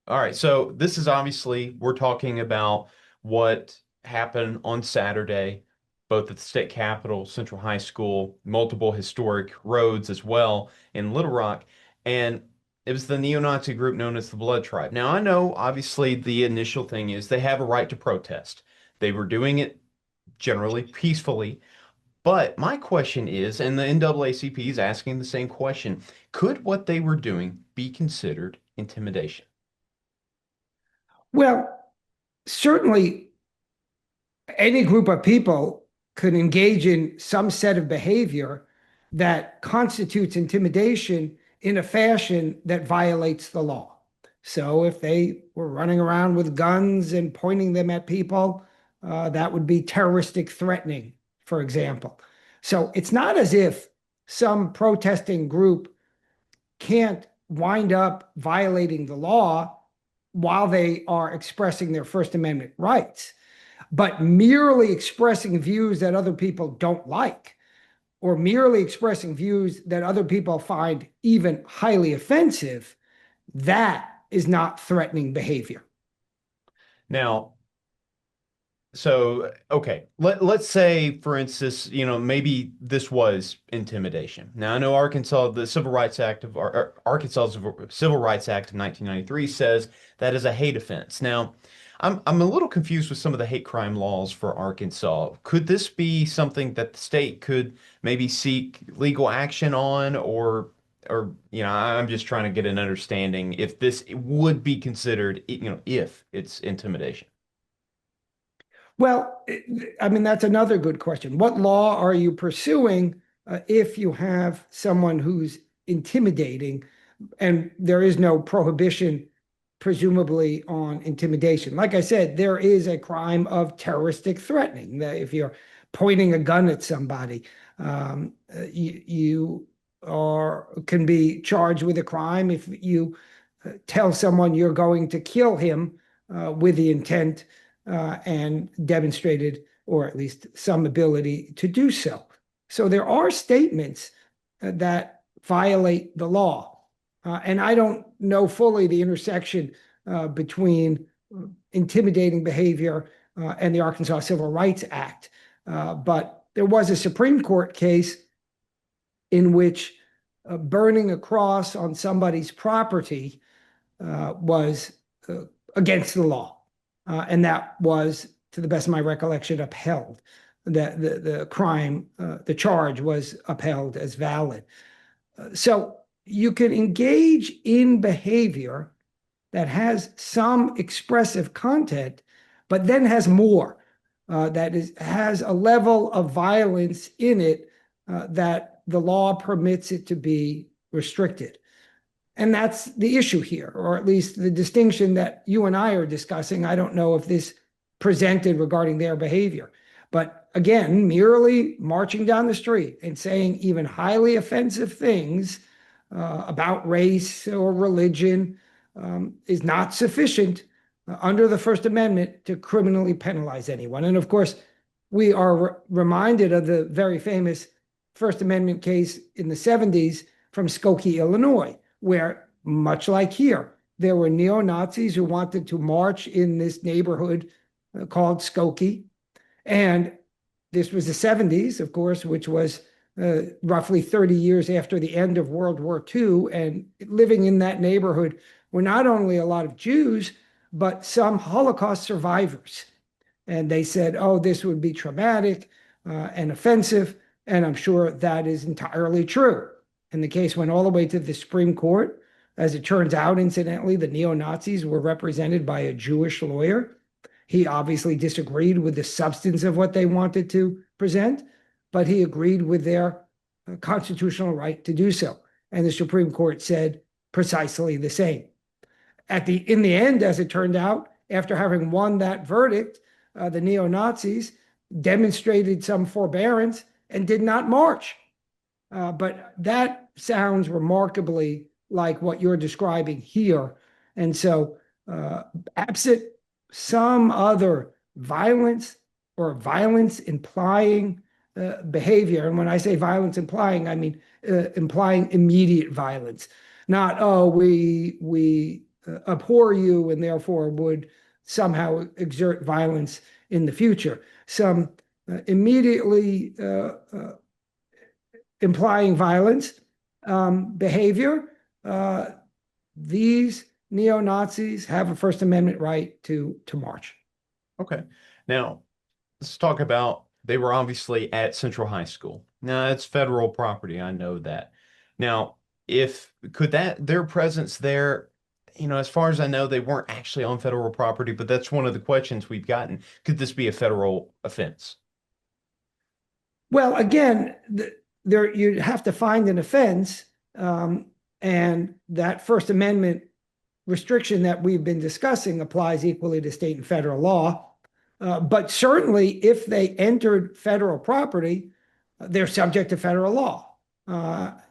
All right, so this is obviously we're talking about what happened on Saturday, both at the state capitol, Central High School, multiple historic roads as well in Little Rock, and it was the neo-Nazi group known as the Blood Tribe. Now, I know obviously the initial thing is they have a right to protest. They were doing it generally peacefully, but my question is, and the NAACP is asking the same question, could what they were doing be considered intimidation? Well, certainly any group of people could engage in some set of behavior that constitutes intimidation in a fashion that violates the law. So if they were running around with guns and pointing them at people, that would be terroristic threatening, for example. So it's not as if some protesting group can't wind up violating the law while they are expressing their First Amendment rights. But merely expressing views that other people don't like, or merely expressing views that other people find even highly offensive, that is not threatening behavior. Now, so okay, let's say, for instance, maybe this was intimidation. Now, I know Arkansas, the Civil Rights Act of Arkansas Civil Rights Act of 1993 says that is a hate offense. Now, I'm a little confused with some of the hate crime laws for Arkansas. Could this be something that the state could maybe seek legal action on, or I'm just trying to get an understanding if this would be considered, if it's intimidation. Well, I mean, that's another good question. What law are you pursuing if you have someone who's intimidating and there is no prohibition, presumably, on intimidation? Like I said, there is a crime of terroristic threatening. That if you're pointing a gun at somebody, you are can be charged with a crime if you tell someone you're going to kill him with the intent and demonstrated, or at least some ability to do so. So there are statements that violate the law. And I don't know fully the intersection between intimidating behavior and the Arkansas Civil Rights Act. But there was a Supreme Court case in which burning a cross on somebody's property was against the law. And that was, to the best of my recollection, upheld. The crime, the charge was upheld as valid. So you can engage in behavior that has some expressive content, but then has more, has a level of violence in it that the law permits it to be restricted. And that's the issue here, or at least the distinction that you and I are discussing. I don't know if this presented regarding their behavior. But again, merely marching down the street and saying even highly offensive things about race or religion is not sufficient under the First Amendment to criminally penalize anyone. And of course, we are reminded of the very famous First Amendment case in the 70s from Skokie, Illinois, where, much like here, there were neo-Nazis who wanted to march in this neighborhood called Skokie. And this was the 70s, of course, which was roughly 30 years after the end of World War II. And living in that neighborhood were not only a lot of Jews, but some Holocaust survivors. And they said, oh, this would be traumatic and offensive. And I'm sure that is entirely true. And the case went all the way to the Supreme Court. As it turns out, incidentally, the neo-Nazis were represented by a Jewish lawyer. He obviously disagreed with the substance of what they wanted to present, but he agreed with their constitutional right to do so. And the Supreme Court said precisely the same. In the end, as it turned out, after having won that verdict, the neo-Nazis demonstrated some forbearance and did not march. But that sounds remarkably like what you're describing here. And so, absent some other violence or violence implying behavior, and when I say violence implying, I mean implying immediate violence. Not, oh, we abhor you and therefore would somehow exert violence in the future. Some immediately implying violence behavior. Uh, these neo-Nazis have a First Amendment right to march. Okay. Now, let's talk about they were obviously at Central High School. Now, it's federal property. I know that. Now, if could that their presence there, as far as I know, they weren't actually on federal property, but that's one of the questions we've gotten. Could this be a federal offense? Well, again, there you have to find an offense, and that First Amendment restriction that we've been discussing applies equally to state and federal law. But certainly, if they entered federal property, they're subject to federal law.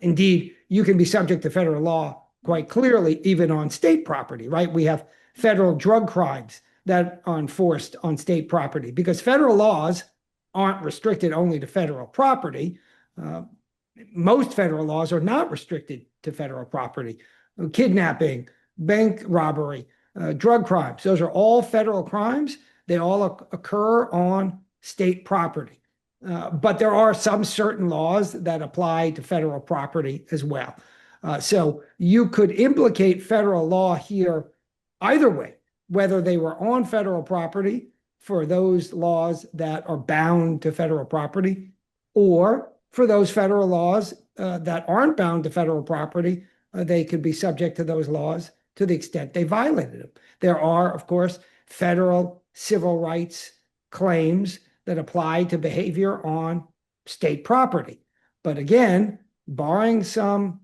Indeed, you can be subject to federal law quite clearly, even on state property, right? We have federal drug crimes that are enforced on state property because federal laws aren't restricted only to federal property. Uh, Most federal laws are not restricted to federal property. Kidnapping, bank robbery, drug crimes, those are all federal crimes. They all occur on state property. But there are some certain laws that apply to federal property as well. So you could implicate federal law here either way, whether they were on federal property for those laws that are bound to federal property, or for those federal laws that aren't bound to federal property, they could be subject to those laws to the extent they violated them. There are, of course, federal civil rights claims that apply to behavior on state property. But again, barring some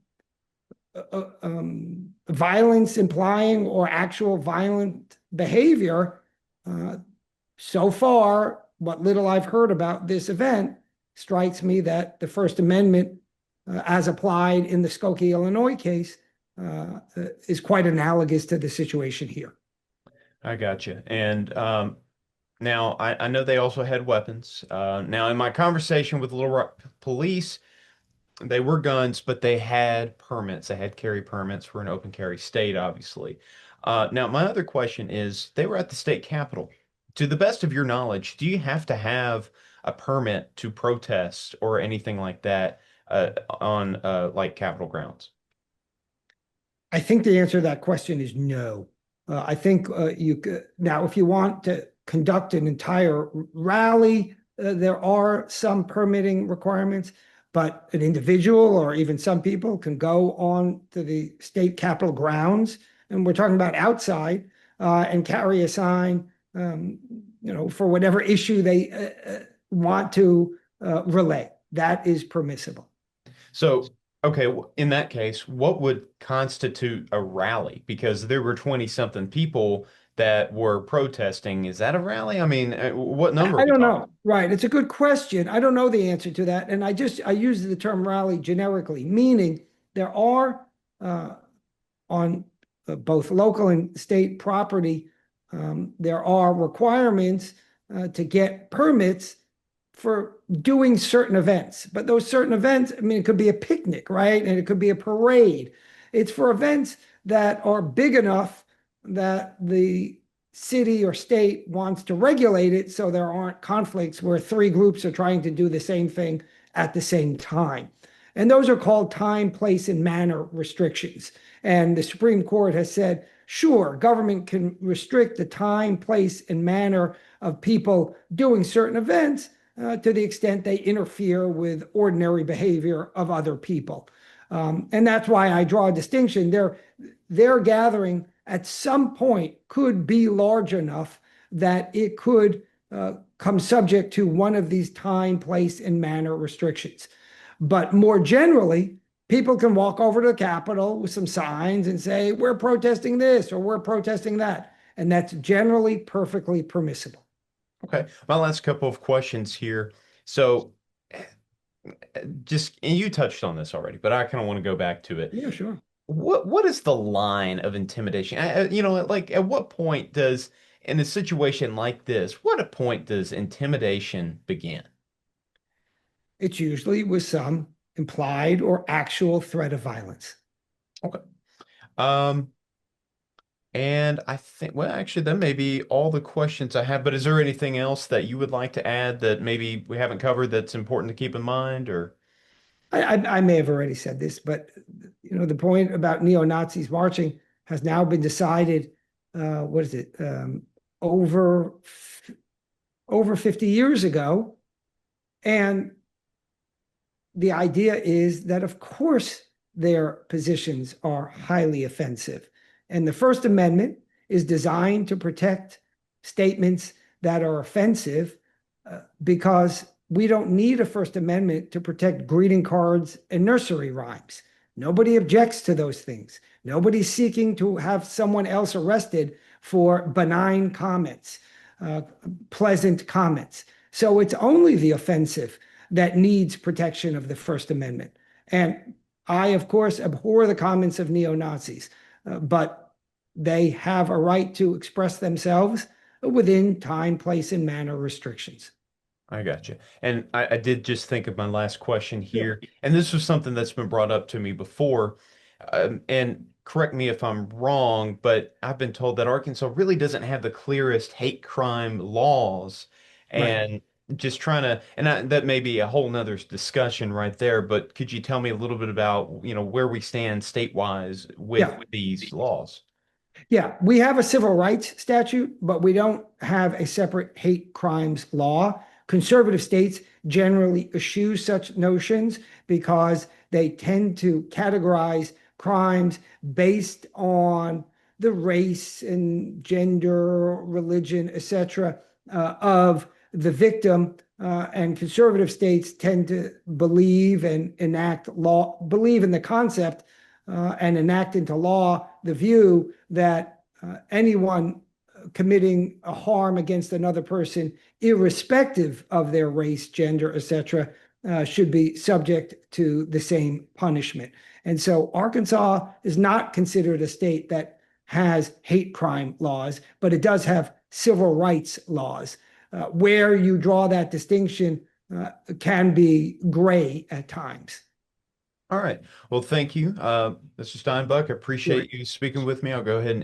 violence implying or actual violent behavior, uh, so far, what little I've heard about this event strikes me that the First Amendment, as applied in the Skokie, Illinois case, is quite analogous to the situation here. I got you. And now I know they also had weapons. Now, in my conversation with Little Rock police, they were guns, but they had permits. They had carry permits for an open carry state, obviously. Now, my other question is, they were at the state capitol. To the best of your knowledge, do you have to have a permit to protest or anything like that on like Capitol grounds? I think the answer to that question is no. I think you could, now, if you want to conduct an entire rally, there are some permitting requirements, but an individual or even some people can go on to the state capitol grounds, and we're talking about outside, and carry a sign, for whatever issue they want to relay. That is permissible. So, okay, in that case, what would constitute a rally? Because there were 20 something people that were protesting. Is that a rally? I mean, what number are I we don't talking? know. Right. It's a good question. I don't know the answer to that. And I use the term rally generically, meaning there are on both local and state property, there are requirements to get permits for doing certain events. But those certain events, I mean, it could be a picnic, right? And it could be a parade. It's for events that are big enough that the city or state wants to regulate it so there aren't conflicts where three groups are trying to do the same thing at the same time. And those are called time, place, and manner restrictions. And the Supreme Court has said, sure, government can restrict the time, place, and manner of people doing certain events to the extent they interfere with ordinary behavior of other people. And that's why I draw a distinction. Their gathering at some point could be large enough that it could come subject to one of these time, place, and manner restrictions. But more generally, people can walk over to the Capitol with some signs and say, we're protesting this or we're protesting that. And that's generally perfectly permissible. Okay, my last couple of questions here. So, just and you touched on this already, but I kind of want to go back to it. Yeah, sure. What is the line of intimidation? Like at what point does in a situation like this, what a point does intimidation begin? It's usually with some implied or actual threat of violence. Okay. Um, And I think, well, actually, that may be all the questions I have. But is there anything else that you would like to add that maybe we haven't covered that's important to keep in mind? Or I may have already said this, but the point about neo-Nazis marching has now been decided. What is it? Over over 50 years ago, and the idea is that, of course, their positions are highly offensive. And the First Amendment is designed to protect statements that are offensive because we don't need a First Amendment to protect greeting cards and nursery rhymes. Nobody objects to those things. Nobody's seeking to have someone else arrested for benign comments, uh, pleasant comments. So it's only the offensive that needs protection of the First Amendment. And I, of course, abhor the comments of neo Nazis, but they have a right to express themselves within time, place, and manner restrictions. I got you. And I did just think of my last question Yeah. here. And this was something that's been brought up to me before. And correct me if I'm wrong, but I've been told that Arkansas really doesn't have the clearest hate crime laws. Right. And just trying to, and that may be a whole nother discussion right there, but could you tell me a little bit about, where we stand state-wise with Yeah. these laws? Yeah, we have a civil rights statute, but we don't have a separate hate crimes law. Conservative states generally eschew such notions because they tend to categorize crimes based on the race and gender, religion, etc., of the victim. And conservative states tend to believe and enact law, believe in the concept and enact into law the view that anyone committing a harm against another person, irrespective of their race, gender, etc., should be subject to the same punishment. And so Arkansas is not considered a state that has hate crime laws, but it does have civil rights laws. Where you draw that distinction can be gray at times. All right. Well, thank you, Mr. Steinbuck. I Sure. appreciate you speaking with me. I'll go ahead and